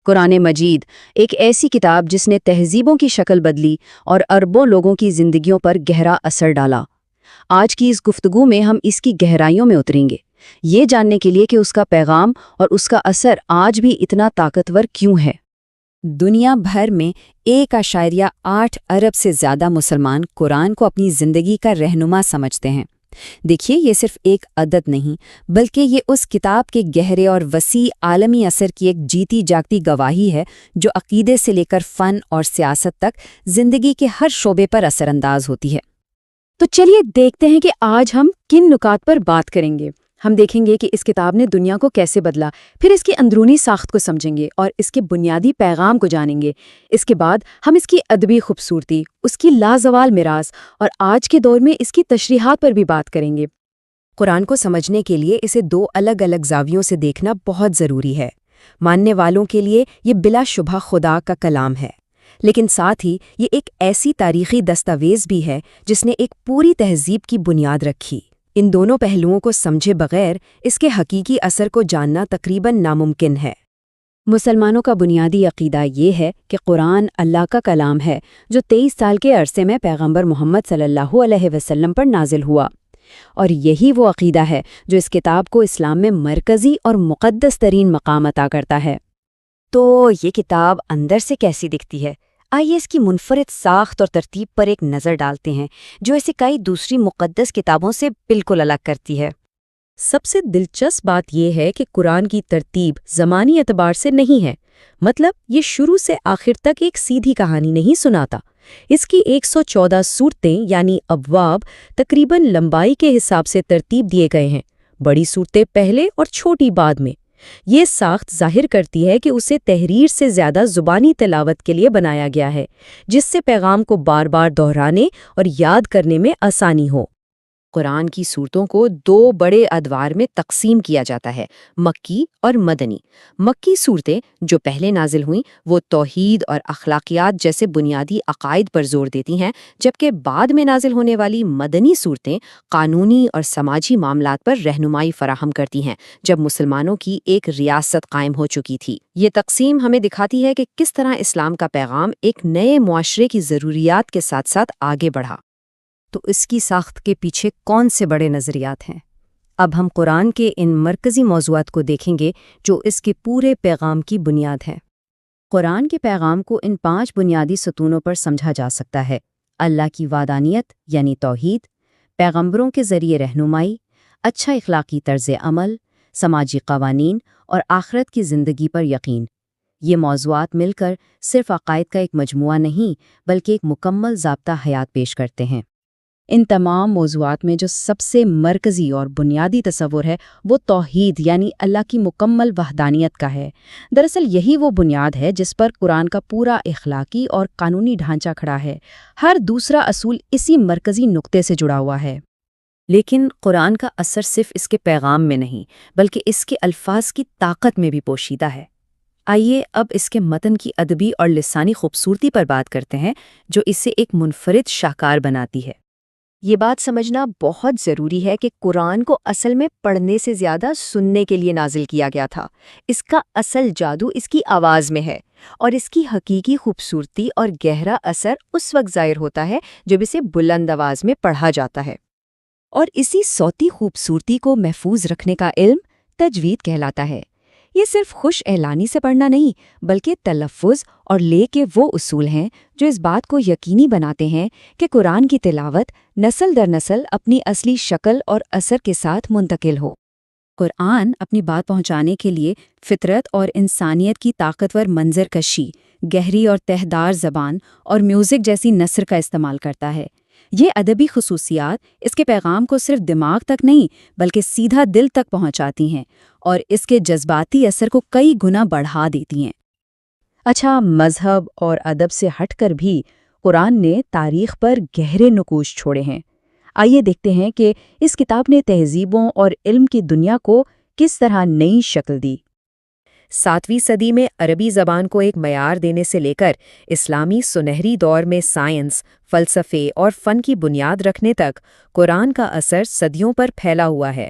قرآن مجید ایک ایسی کتاب جس نے تہذیبوں کی شکل بدلی اور اربوں لوگوں کی زندگیوں پر گہرا اثر ڈالا۔ آج کی اس گفتگو میں ہم اس کی گہرائیوں میں اتریں گے، یہ جاننے کے لیے کہ اس کا پیغام اور اس کا اثر آج بھی اتنا طاقتور کیوں ہے۔ دنیا بھر میں 1.8 ارب سے زیادہ مسلمان قرآن کو اپنی زندگی کا رہنما سمجھتے ہیں۔ دیکھیے، یہ صرف ایک عدد نہیں بلکہ یہ اس کتاب کے گہرے اور وسیع عالمی اثر کی ایک جیتی جاگتی گواہی ہے جو عقیدے سے لے کر فن اور سیاست تک زندگی کے ہر شعبے پر اثر انداز ہوتی ہے۔ تو چلیے دیکھتے ہیں کہ آج ہم کن نکات پر بات کریں گے۔ ہم دیکھیں گے کہ اس کتاب نے دنیا کو کیسے بدلا، پھر اس کی اندرونی ساخت کو سمجھیں گے اور اس کے بنیادی پیغام کو جانیں گے۔ اس کے بعد ہم اس کی ادبی خوبصورتی، اس کی لازوال میراث اور آج کے دور میں اس کی تشریحات پر بھی بات کریں گے۔ قرآن کو سمجھنے کے لیے اسے 2 الگ الگ زاویوں سے دیکھنا بہت ضروری ہے۔ ماننے والوں کے لیے یہ بلا شبہ خدا کا کلام ہے، لیکن ساتھ ہی یہ ایک ایسی تاریخی دستاویز بھی ہے جس نے ایک پوری تہذیب کی بنیاد رکھی۔ ان دونوں پہلوؤں کو سمجھے بغیر اس کے حقیقی اثر کو جاننا تقریباً ناممکن ہے۔ مسلمانوں کا بنیادی عقیدہ یہ ہے کہ قرآن اللہ کا کلام ہے جو 23 سال کے عرصے میں پیغمبر محمد صلی اللہ علیہ وسلم پر نازل ہوا، اور یہی وہ عقیدہ ہے جو اس کتاب کو اسلام میں مرکزی اور مقدس ترین مقام عطا کرتا ہے۔ تو یہ کتاب اندر سے کیسی دکھتی ہے؟ آئیے اس کی منفرد ساخت اور ترتیب پر ایک نظر ڈالتے ہیں جو اسے کئی دوسری مقدس کتابوں سے بالکل الگ کرتی ہے۔ سب سے دلچسپ بات یہ ہے کہ قرآن کی ترتیب زمانی اعتبار سے نہیں ہے، مطلب یہ شروع سے آخر تک ایک سیدھی کہانی نہیں سناتا۔ اس کی 114 سورتیں یعنی ابواب تقریباً لمبائی کے حساب سے ترتیب دیے گئے ہیں، بڑی سورتیں پہلے اور چھوٹی بعد میں۔ یہ ساخت ظاہر کرتی ہے کہ اسے تحریر سے زیادہ زبانی تلاوت کے لیے بنایا گیا ہے، جس سے پیغام کو بار بار دہرانے اور یاد کرنے میں آسانی ہو۔ قرآن کی سورتوں کو 2 بڑے ادوار میں تقسیم کیا جاتا ہے، مکی اور مدنی۔ مکی سورتیں جو پہلے نازل ہوئیں وہ توحید اور اخلاقیات جیسے بنیادی عقائد پر زور دیتی ہیں، جبکہ بعد میں نازل ہونے والی مدنی سورتیں قانونی اور سماجی معاملات پر رہنمائی فراہم کرتی ہیں، جب مسلمانوں کی ایک ریاست قائم ہو چکی تھی۔ یہ تقسیم ہمیں دکھاتی ہے کہ کس طرح اسلام کا پیغام ایک نئے معاشرے کی ضروریات کے ساتھ ساتھ آگے بڑھا۔ تو اس کی ساخت کے پیچھے کون سے بڑے نظریات ہیں؟ اب ہم قرآن کے ان مرکزی موضوعات کو دیکھیں گے جو اس کے پورے پیغام کی بنیاد ہے۔ قرآن کے پیغام کو ان 5 بنیادی ستونوں پر سمجھا جا سکتا ہے: اللہ کی وحدانیت یعنی توحید، پیغمبروں کے ذریعے رہنمائی، اچھا اخلاقی طرز عمل، سماجی قوانین اور آخرت کی زندگی پر یقین۔ یہ موضوعات مل کر صرف عقائد کا ایک مجموعہ نہیں بلکہ ایک مکمل ضابطہ حیات پیش کرتے ہیں۔ ان تمام موضوعات میں جو سب سے مرکزی اور بنیادی تصور ہے وہ توحید یعنی اللہ کی مکمل وحدانیت کا ہے۔ دراصل یہی وہ بنیاد ہے جس پر قرآن کا پورا اخلاقی اور قانونی ڈھانچہ کھڑا ہے۔ ہر دوسرا اصول اسی مرکزی نقطے سے جڑا ہوا ہے۔ لیکن قرآن کا اثر صرف اس کے پیغام میں نہیں بلکہ اس کے الفاظ کی طاقت میں بھی پوشیدہ ہے۔ آئیے اب اس کے متن کی ادبی اور لسانی خوبصورتی پر بات کرتے ہیں جو اسے ایک منفرد شاہکار بناتی ہے۔ یہ بات سمجھنا بہت ضروری ہے کہ قرآن کو اصل میں پڑھنے سے زیادہ سننے کے لیے نازل کیا گیا تھا۔ اس کا اصل جادو اس کی آواز میں ہے، اور اس کی حقیقی خوبصورتی اور گہرا اثر اس وقت ظاہر ہوتا ہے جب اسے بلند آواز میں پڑھا جاتا ہے۔ اور اسی صوتی خوبصورتی کو محفوظ رکھنے کا علم تجوید کہلاتا ہے۔ یہ صرف خوش اعلانی سے پڑھنا نہیں بلکہ تلفظ اور لے کے وہ اصول ہیں جو اس بات کو یقینی بناتے ہیں کہ قرآن کی تلاوت نسل در نسل اپنی اصلی شکل اور اثر کے ساتھ منتقل ہو۔ قرآن اپنی بات پہنچانے کے لیے فطرت اور انسانیت کی طاقتور منظر کشی، گہری اور تہدار زبان اور میوزک جیسی نثر کا استعمال کرتا ہے۔ یہ ادبی خصوصیات اس کے پیغام کو صرف دماغ تک نہیں بلکہ سیدھا دل تک پہنچاتی ہیں اور اس کے جذباتی اثر کو کئی گنا بڑھا دیتی ہیں۔ اچھا، مذہب اور ادب سے ہٹ کر بھی قرآن نے تاریخ پر گہرے نقوش چھوڑے ہیں۔ آئیے دیکھتے ہیں کہ اس کتاب نے تہذیبوں اور علم کی دنیا کو کس طرح نئی شکل دی۔ 7ویں صدی میں عربی زبان کو ایک معیار دینے سے لے کر اسلامی سنہری دور میں سائنس، فلسفے اور فن کی بنیاد رکھنے تک قرآن کا اثر صدیوں پر پھیلا ہوا ہے۔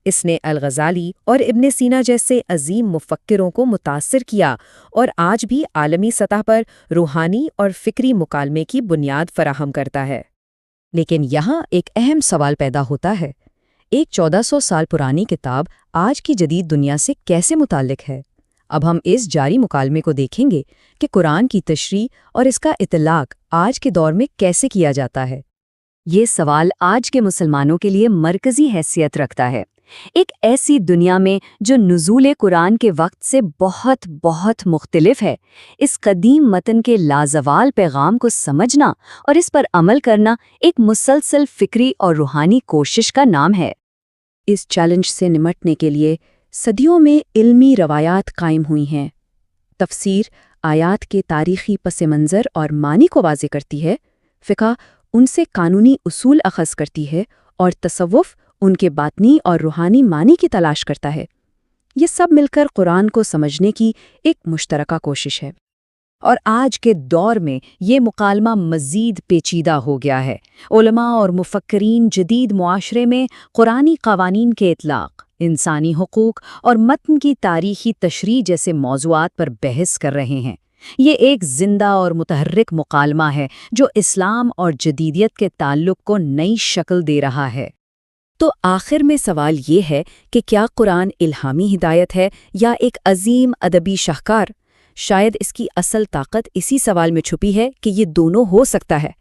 اس نے الغزالی اور ابن سینا جیسے عظیم مفکروں کو متاثر کیا اور آج بھی عالمی سطح پر روحانی اور فکری مکالمے کی بنیاد فراہم کرتا ہے۔ لیکن یہاں ایک اہم سوال پیدا ہوتا ہے، ایک 1400 سال پرانی کتاب آج کی جدید دنیا سے کیسے متعلق ہے؟ اب ہم اس جاری مکالمے کو دیکھیں گے کہ قرآن کی تشریح اور اس کا اطلاق آج کے دور میں کیسے کیا جاتا ہے۔ یہ سوال آج کے مسلمانوں کے لیے مرکزی حیثیت رکھتا ہے۔ ایک ایسی دنیا میں جو نزول قرآن کے وقت سے بہت بہت مختلف ہے، اس قدیم متن کے لازوال پیغام کو سمجھنا اور اس پر عمل کرنا ایک مسلسل فکری اور روحانی کوشش کا نام ہے۔ اس چیلنج سے نمٹنے کے لیے صدیوں میں علمی روایات قائم ہوئی ہیں۔ تفسیر آیات کے تاریخی پس منظر اور معنی کو واضح کرتی ہے، فقہ ان سے قانونی اصول اخذ کرتی ہے، اور تصوف ان کے باطنی اور روحانی معنی کی تلاش کرتا ہے۔ یہ سب مل کر قرآن کو سمجھنے کی ایک مشترکہ کوشش ہے۔ اور آج کے دور میں یہ مکالمہ مزید پیچیدہ ہو گیا ہے۔ علماء اور مفکرین جدید معاشرے میں قرآنی قوانین کے اطلاق، انسانی حقوق اور متن کی تاریخی تشریح جیسے موضوعات پر بحث کر رہے ہیں۔ یہ ایک زندہ اور متحرک مکالمہ ہے جو اسلام اور جدیدیت کے تعلق کو نئی شکل دے رہا ہے۔ تو آخر میں سوال یہ ہے کہ کیا قرآن الہامی ہدایت ہے یا ایک عظیم ادبی شاہکار؟ شاید اس کی اصل طاقت اسی سوال میں چھپی ہے کہ یہ دونوں ہو سکتا ہے۔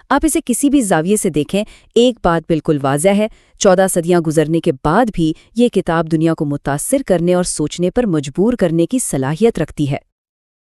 آپ اسے کسی بھی زاویے سے دیکھیں، ایک بات بالکل واضح ہے، 14 صدیاں گزرنے کے بعد بھی یہ کتاب دنیا کو متاثر کرنے اور سوچنے پر مجبور کرنے کی صلاحیت رکھتی ہے۔